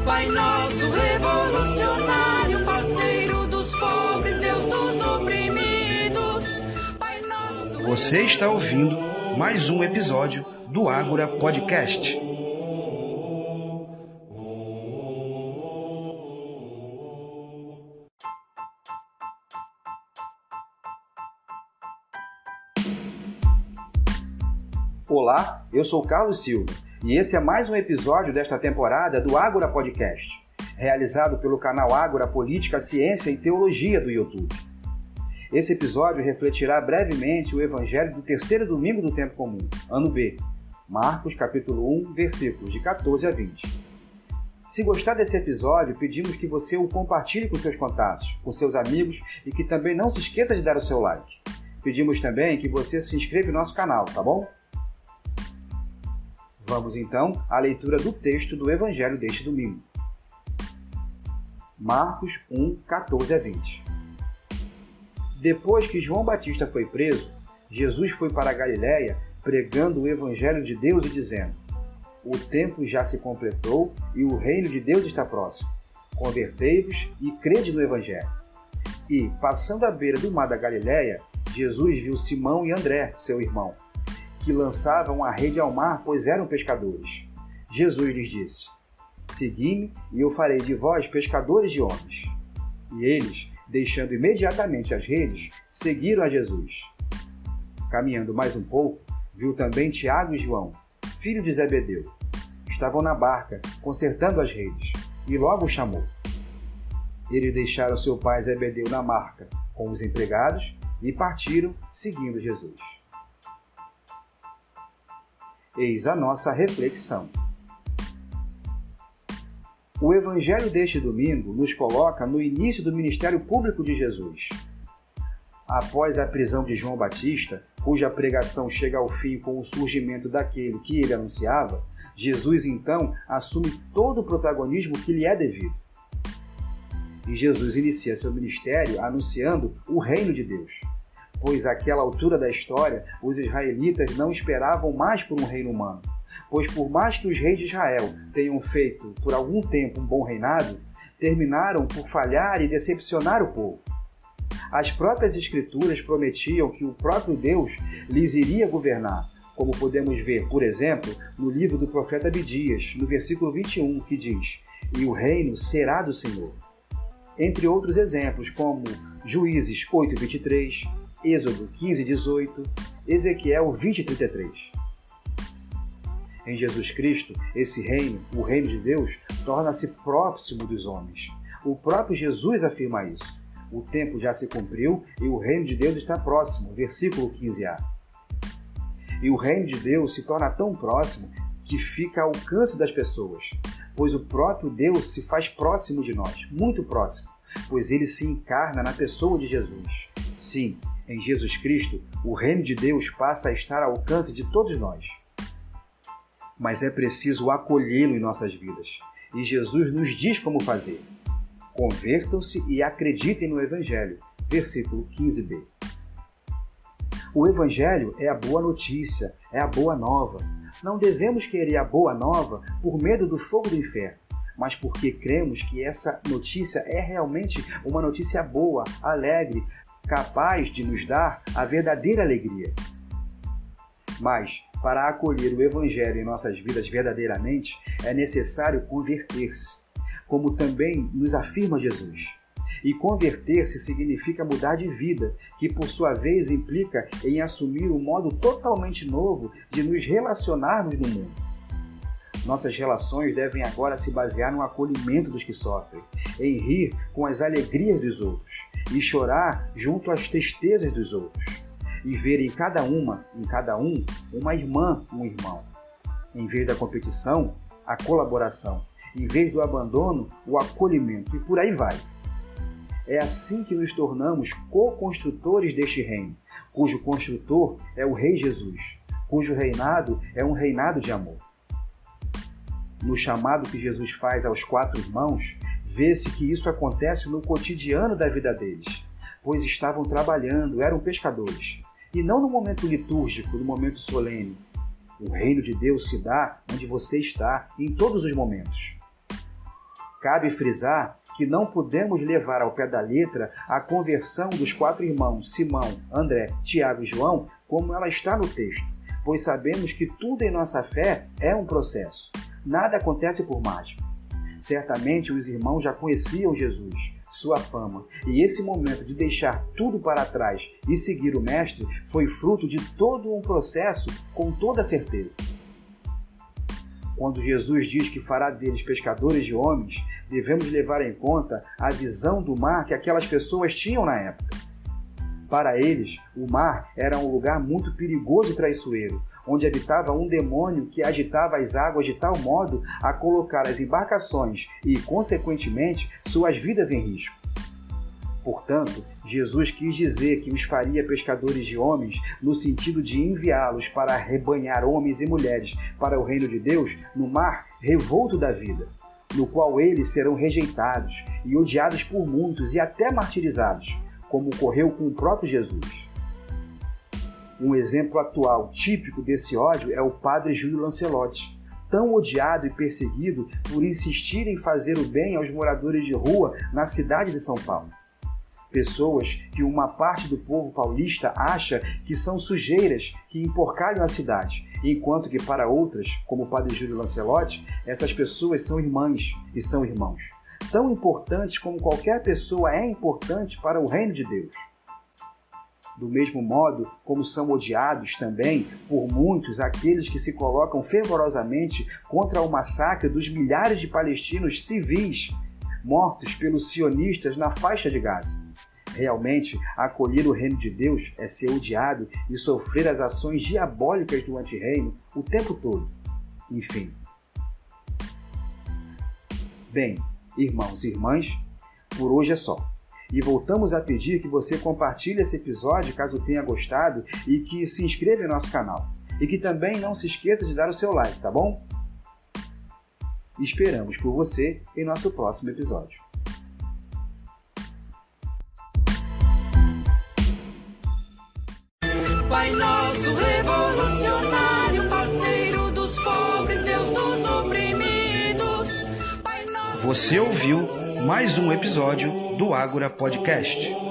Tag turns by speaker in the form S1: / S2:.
S1: Pai nosso revolucionário, parceiro dos pobres, Deus dos oprimidos. Pai nosso...
S2: Você está ouvindo mais um episódio do Ágora Podcast.
S3: Olá, eu sou Carlos Silva e esse é mais um episódio desta temporada do Ágora Podcast, realizado pelo canal Ágora Política, Ciência e Teologia do YouTube. Esse episódio refletirá brevemente o Evangelho do terceiro domingo do tempo comum, ano B, Marcos capítulo 1, versículos de 14 a 20. Se gostar desse episódio, pedimos que você o compartilhe com seus contatos, com seus amigos e que também não se esqueça de dar o seu like. Pedimos também que você se inscreva no nosso canal, tá bom? Vamos então à leitura do texto do Evangelho deste domingo. Marcos 1, 14 a 20. Depois que João Batista foi preso, Jesus foi para a Galiléia pregando o Evangelho de Deus e dizendo: O tempo já se completou e o reino de Deus está próximo. Convertei-vos e crede no Evangelho. E, passando à beira do mar da Galiléia, Jesus viu Simão e André, seu irmão, que lançavam a rede ao mar, pois eram pescadores. Jesus lhes disse: Segui-me e eu farei de vós pescadores de homens. E eles, deixando imediatamente as redes, seguiram a Jesus. Caminhando mais um pouco, viu também Tiago e João, filho de Zebedeu. Estavam na barca, consertando as redes, e logo o chamou. Eles deixaram seu pai Zebedeu na barca com os empregados e partiram, seguindo Jesus. Eis a nossa reflexão. O Evangelho deste domingo nos coloca no início do ministério público de Jesus. Após a prisão de João Batista, cuja pregação chega ao fim com o surgimento daquele que ele anunciava, Jesus então assume todo o protagonismo que lhe é devido. E Jesus inicia seu ministério anunciando o reino de Deus. Pois àquela altura da história, os israelitas não esperavam mais por um reino humano. Pois por mais que os reis de Israel tenham feito por algum tempo um bom reinado, terminaram por falhar e decepcionar o povo. As próprias escrituras prometiam que o próprio Deus lhes iria governar, como podemos ver, por exemplo, no livro do profeta Abidias, no versículo 21, que diz: E o reino será do Senhor. Entre outros exemplos, como Juízes 8, 23, Êxodo 15, 18, Ezequiel 20, 33. Em Jesus Cristo, esse reino, o reino de Deus, torna-se próximo dos homens. O próprio Jesus afirma isso. O tempo já se cumpriu e o reino de Deus está próximo, versículo 15a. E o reino de Deus se torna tão próximo que fica ao alcance das pessoas, pois o próprio Deus se faz próximo de nós, muito próximo, pois ele se encarna na pessoa de Jesus. Sim, em Jesus Cristo, o reino de Deus passa a estar ao alcance de todos nós. Mas é preciso acolhê-lo em nossas vidas. E Jesus nos diz como fazer. Convertam-se e acreditem no Evangelho. Versículo 15b. O Evangelho é a boa notícia, é a boa nova. Não devemos querer a boa nova por medo do fogo do inferno, mas porque cremos que essa notícia é realmente uma notícia boa, alegre, capaz de nos dar a verdadeira alegria. Mas, para acolher o Evangelho em nossas vidas verdadeiramente, é necessário converter-se, como também nos afirma Jesus. E converter-se significa mudar de vida, que por sua vez implica em assumir um modo totalmente novo de nos relacionarmos no mundo. Nossas relações devem agora se basear no acolhimento dos que sofrem, em rir com as alegrias dos outros e chorar junto às tristezas dos outros, e ver em cada um, uma irmã, um irmão. Em vez da competição, a colaboração. Em vez do abandono, o acolhimento, e por aí vai. É assim que nos tornamos co-construtores deste reino, cujo construtor é o Rei Jesus, cujo reinado é um reinado de amor. No chamado que Jesus faz aos 4 irmãos, vê-se que isso acontece no cotidiano da vida deles, pois estavam trabalhando, eram pescadores, e não no momento litúrgico, no momento solene. O reino de Deus se dá onde você está, em todos os momentos. Cabe frisar que não podemos levar ao pé da letra a conversão dos 4 irmãos, Simão, André, Tiago e João, como ela está no texto, pois sabemos que tudo em nossa fé é um processo. Nada acontece por mágica. Certamente os irmãos já conheciam Jesus, sua fama, e esse momento de deixar tudo para trás e seguir o Mestre foi fruto de todo um processo, com toda certeza. Quando Jesus diz que fará deles pescadores de homens, devemos levar em conta a visão do mar que aquelas pessoas tinham na época. Para eles, o mar era um lugar muito perigoso e traiçoeiro, onde habitava um demônio que agitava as águas de tal modo a colocar as embarcações e, consequentemente, suas vidas em risco. Portanto, Jesus quis dizer que os faria pescadores de homens no sentido de enviá-los para arrebanhar homens e mulheres para o reino de Deus no mar revolto da vida, no qual eles serão rejeitados e odiados por muitos e até martirizados, como ocorreu com o próprio Jesus. Um exemplo atual típico desse ódio é o padre Júlio Lancelotti, tão odiado e perseguido por insistir em fazer o bem aos moradores de rua na cidade de São Paulo. Pessoas que uma parte do povo paulista acha que são sujeiras que emporcalham a cidade, enquanto que para outras, como o padre Júlio Lancelotti, essas pessoas são irmãs e são irmãos, tão importantes como qualquer pessoa é importante para o reino de Deus. Do mesmo modo como são odiados também por muitos aqueles que se colocam fervorosamente contra o massacre dos milhares de palestinos civis mortos pelos sionistas na faixa de Gaza. Realmente, acolher o reino de Deus é ser odiado e sofrer as ações diabólicas do antirreino o tempo todo. Enfim. Bem, irmãos e irmãs, por hoje é só. E voltamos a pedir que você compartilhe esse episódio caso tenha gostado e que se inscreva em nosso canal. E que também não se esqueça de dar o seu like, tá bom? Esperamos por você em nosso próximo episódio.
S1: Pai nosso revolucionário, parceiro dos pobres, Deus dos oprimidos. Pai nosso...
S2: Você ouviu mais um episódio do Ágora Podcast.